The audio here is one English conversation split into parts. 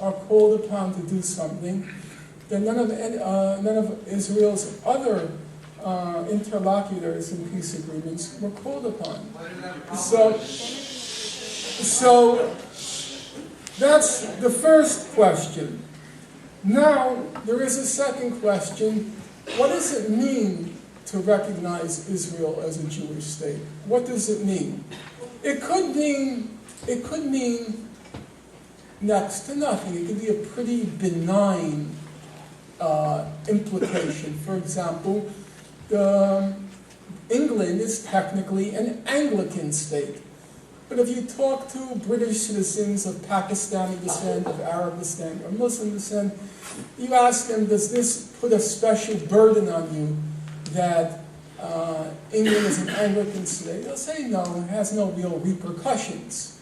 are called upon to do something that none of Israel's other interlocutors in peace agreements were called upon. So that's the first question. Now, there is a second question. What does it mean to recognize Israel as a Jewish state? What does it mean? It could mean next to nothing. It could be a pretty benign implication. For example, England is technically an Anglican state. But if you talk to British citizens of Pakistani descent, of Arab descent, or Muslim descent, you ask them, does this put a special burden on you that England is an Anglican state? They'll say no, it has no real repercussions.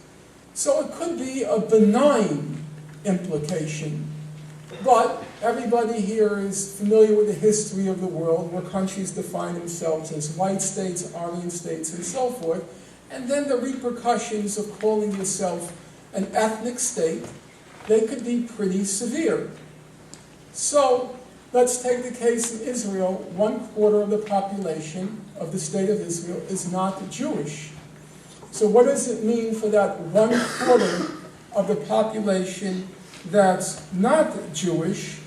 So it could be a benign implication. But everybody here is familiar with the history of the world, where countries define themselves as white states, Aryan states, and so forth. And then the repercussions of calling yourself an ethnic state, they could be pretty severe. So let's take the case in Israel. 1/4 of the population of the state of Israel is not Jewish. So what does it mean for that 1/4 of the population that's not Jewish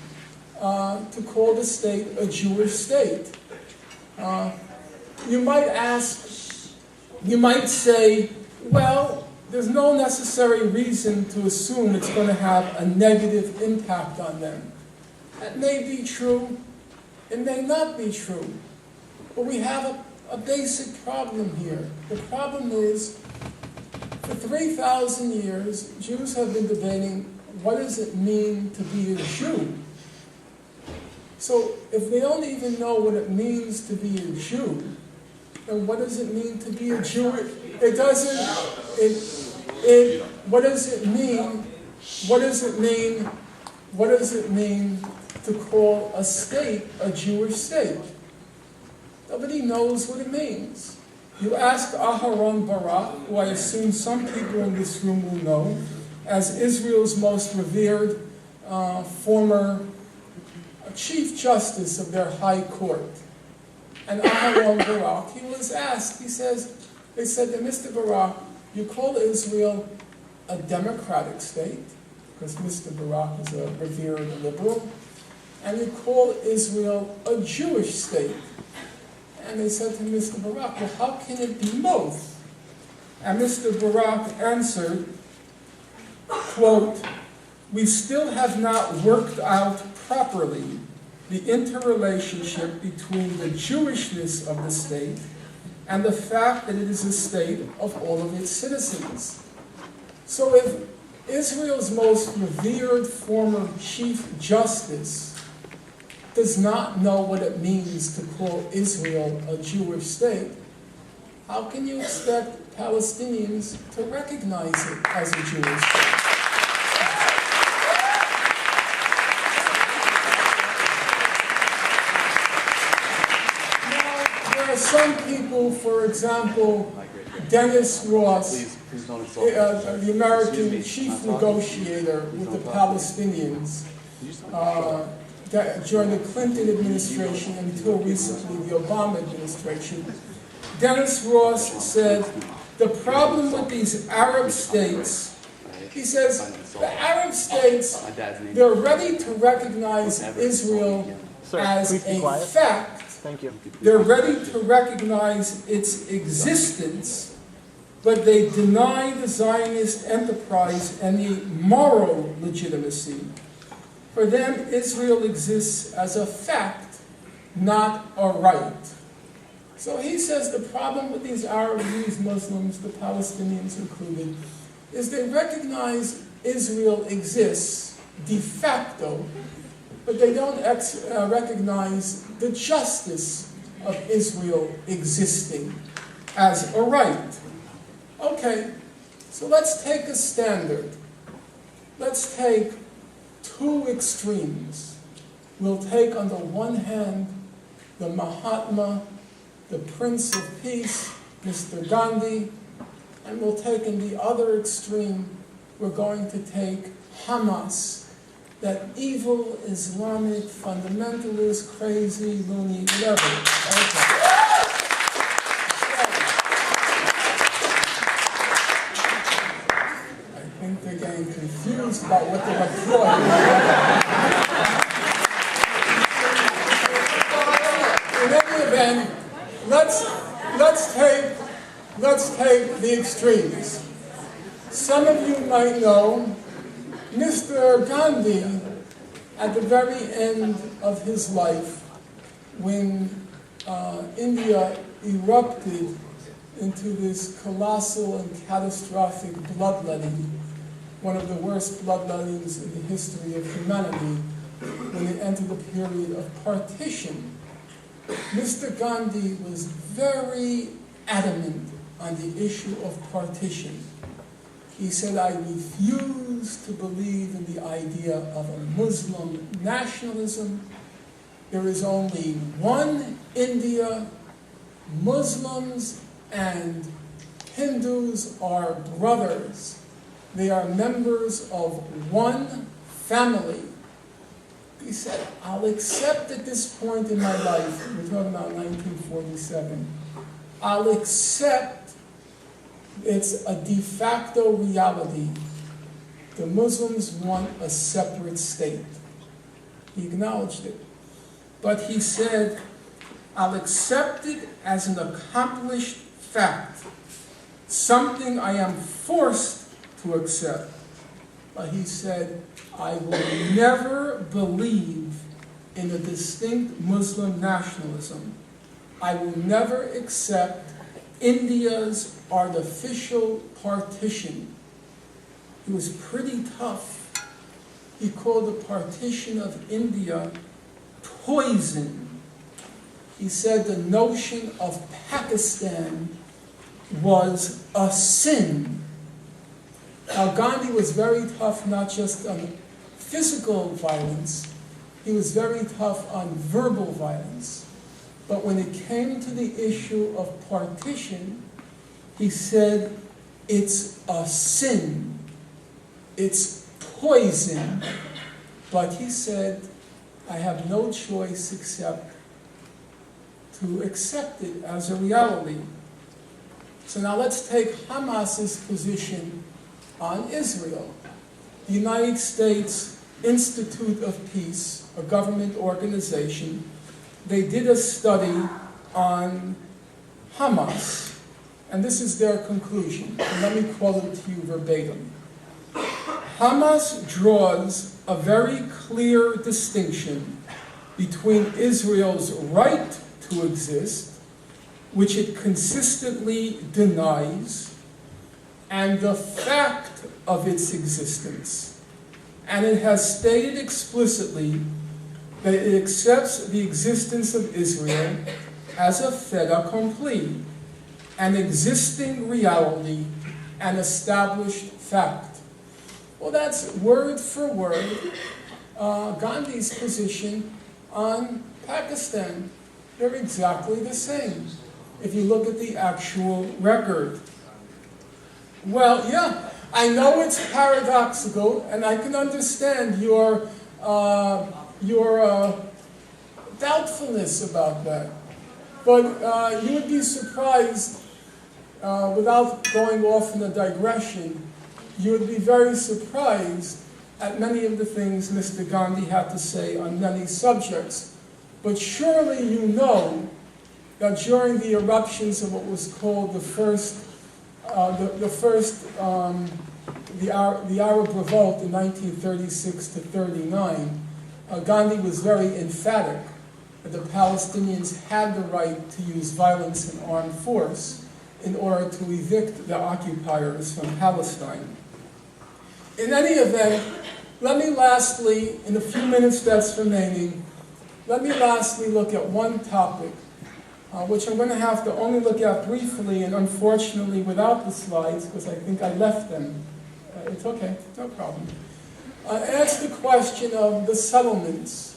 to call the state a Jewish state? You might say, well, there's no necessary reason to assume it's going to have a negative impact on them. That may be true, it may not be true. But we have a basic problem here. The problem is, for 3,000 years, Jews have been debating, what does it mean to be a Jew? So if they don't even know what it means to be a Jew, then what does it mean to be a Jew? It doesn't. What does it mean? What does it mean? What does it mean to call a state a Jewish state? Nobody knows what it means. You ask Aharon Barak, who I assume some people in this room will know, as Israel's most revered former Chief Justice of their High Court. And Aharon Barak, he was asked, they said to Mr. Barak, you call Israel a democratic state, because Mr. Barak is a revered liberal, and you call Israel a Jewish state. And they said to Mr. Barak, well, how can it be both? And Mr. Barak answered, quote, we still have not worked out properly the interrelationship between the Jewishness of the state and the fact that it is a state of all of its citizens. So if Israel's most revered former Chief Justice does not know what it means to call Israel a Jewish state, how can you expect Palestinians to recognize it as a Jewish state? Some people, for example, Dennis Ross, the American chief negotiator with the Palestinians during the Clinton administration until recently the Obama administration, Dennis Ross said, the problem with these Arab states, he says, the Arab states, they're ready to recognize Israel as a fact. Thank you. They're ready to recognize its existence, but they deny the Zionist enterprise any moral legitimacy. For them, Israel exists as a fact, not a right. So he says the problem with these Arab, these Muslims, the Palestinians included, is they recognize Israel exists de facto, but they don't recognize the justice of Israel existing as a right. Okay, so let's take a standard. Let's take two extremes. We'll take on the one hand the Mahatma, the Prince of Peace, Mr. Gandhi, and we'll take in the other extreme, we're going to take Hamas, that evil Islamic fundamentalist, crazy, loony, whatever. Okay. I think they're getting confused about what they're applauding. In any event, let's take the extremes. Some of you might know Mr. Gandhi, at the very end of his life, when India erupted into this colossal and catastrophic bloodletting, one of the worst bloodlettings in the history of humanity, when it entered a period of partition, Mr. Gandhi was very adamant on the issue of partition. He said, I refuse to believe in the idea of a Muslim nationalism. There is only one India. Muslims and Hindus are brothers. They are members of one family. He said, I'll accept at this point in my life, we're talking about 1947, I'll accept it's a de facto reality. The Muslims want a separate state. He acknowledged it. But he said, I'll accept it as an accomplished fact, something I am forced to accept. But he said, I will never believe in a distinct Muslim nationalism. I will never accept India's artificial partition. He was pretty tough. He called the partition of India poison. He said the notion of Pakistan was a sin. Now, Gandhi was very tough not just on physical violence, he was very tough on verbal violence. But when it came to the issue of partition, he said, it's a sin. It's poison. But he said, I have no choice except to accept it as a reality. So now let's take Hamas's position on Israel. The United States Institute of Peace, a government organization, they did a study on Hamas, and this is their conclusion. And let me quote it to you verbatim. Hamas draws a very clear distinction between Israel's right to exist, which it consistently denies, and the fact of its existence. And it has stated explicitly that it accepts the existence of Israel as a fait accompli, an existing reality, an established fact. Well, that's word for word Gandhi's position on Pakistan. They're exactly the same if you look at the actual record. Well, yeah, I know it's paradoxical, and I can understand your doubtfulness about that. But you would be surprised, without going off in a digression, you would be very surprised at many of the things Mr. Gandhi had to say on many subjects. But surely you know that during the eruptions of what was called the Arab Revolt in 1936 to 39, Gandhi was very emphatic that the Palestinians had the right to use violence and armed force in order to evict the occupiers from Palestine. In any event, let me lastly, in the few minutes that's remaining, let me lastly look at one topic, which I'm going to have to only look at briefly and unfortunately without the slides, because I think I left them. It's okay, no problem. Ask the question of the settlements.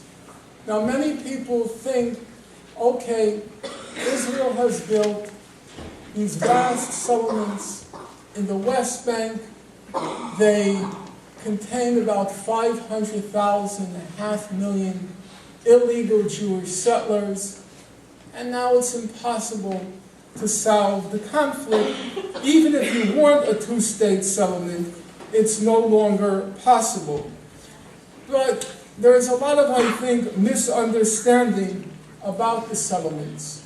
Now, many people think, okay, Israel has built these vast settlements in the West Bank. They contained about 500,000, half million illegal Jewish settlers, and now it's impossible to solve the conflict. Even if you want a two-state settlement, it's no longer possible. But there's a lot of, I think, misunderstanding about the settlements.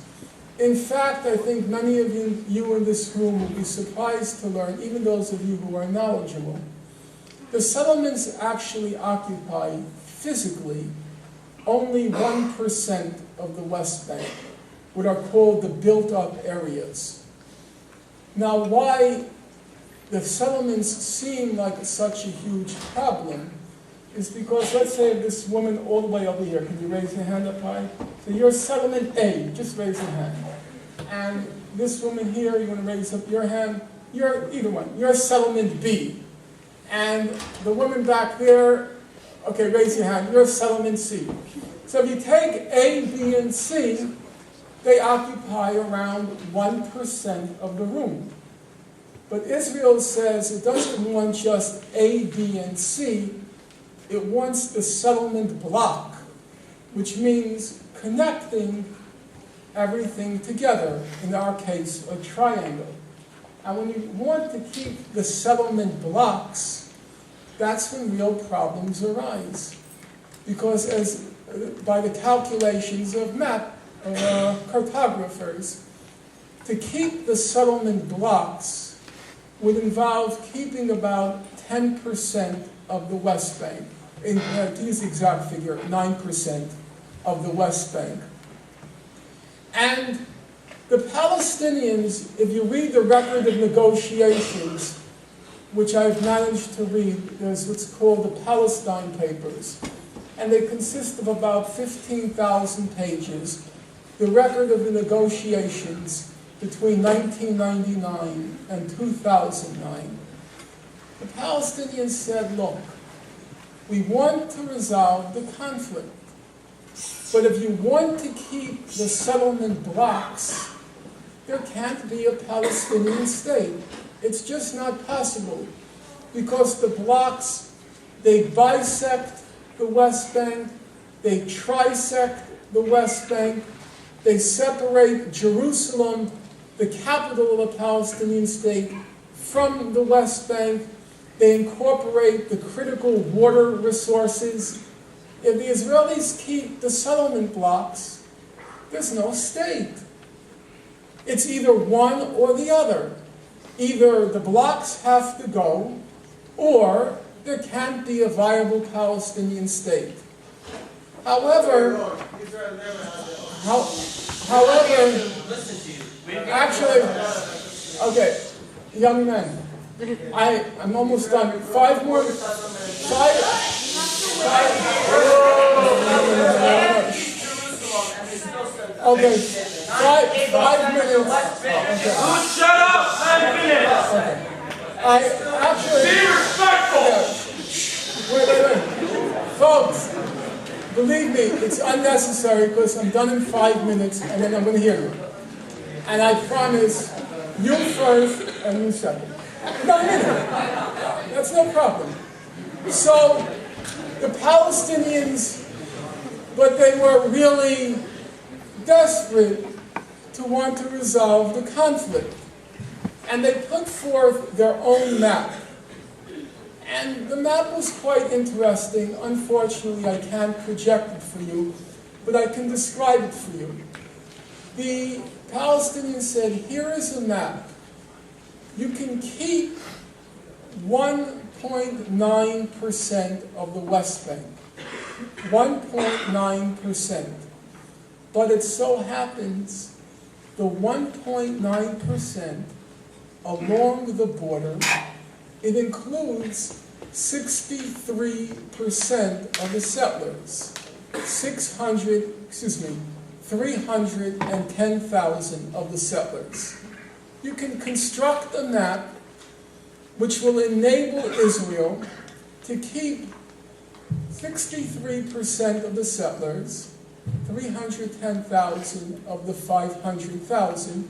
In fact, I think many of you in this room will be surprised to learn, even those of you who are knowledgeable, the settlements actually occupy physically only 1% of the West Bank, what are called the built-up areas. Now, why the settlements seem like such a huge problem is because, let's say this woman all the way over here, can you raise your hand up high? So you're settlement A, just raise your hand. And this woman here, you want to raise up your hand? You're either one, you're settlement B. And the woman back there, okay, raise your hand, you're settlement C. So if you take A, B, and C, they occupy around 1% of the room. But Israel says it doesn't want just A, B, and C, it wants the settlement block, which means connecting everything together, in our case, a triangle. And when you want to keep the settlement blocks, that's when real problems arise. Because by the calculations of cartographers, to keep the settlement blocks would involve keeping about 10% of the West Bank. To use the exact figure, 9% of the West Bank. And the Palestinians, if you read the record of negotiations, which I've managed to read, there's what's called the Palestine Papers, and they consist of about 15,000 pages, the record of the negotiations between 1999 and 2009. The Palestinians said, look, we want to resolve the conflict, but if you want to keep the settlement blocks, there can't be a Palestinian state. It's just not possible, because the blocks, they bisect the West Bank, they trisect the West Bank, they separate Jerusalem, the capital of a Palestinian state, from the West Bank. They incorporate the critical water resources. If the Israelis keep the settlement blocks, there's no state. It's either one or the other. Either the blocks have to go, or there can't be a viable Palestinian state. However, actually, okay, young men, I'm almost done. Five more. Okay, 5 minutes. Okay. Shut up! 5 minutes! Okay. I actually... Be respectful! Wait. Folks, believe me, it's unnecessary because I'm done in 5 minutes and then I'm going to hear you. And I promise, you first and you second. No, that's no problem. So, the Palestinians, but they were really desperate to want to resolve the conflict. And they put forth their own map. And the map was quite interesting. Unfortunately, I can't project it for you, but I can describe it for you. The Palestinians said, here is a map. You can keep 1.9% of the West Bank. 1.9%. But it so happens the 1.9% along the border, it includes 63% of the settlers. 310,000 of the settlers. You can construct a map which will enable Israel to keep 63% of the settlers, 310,000 of the 500,000,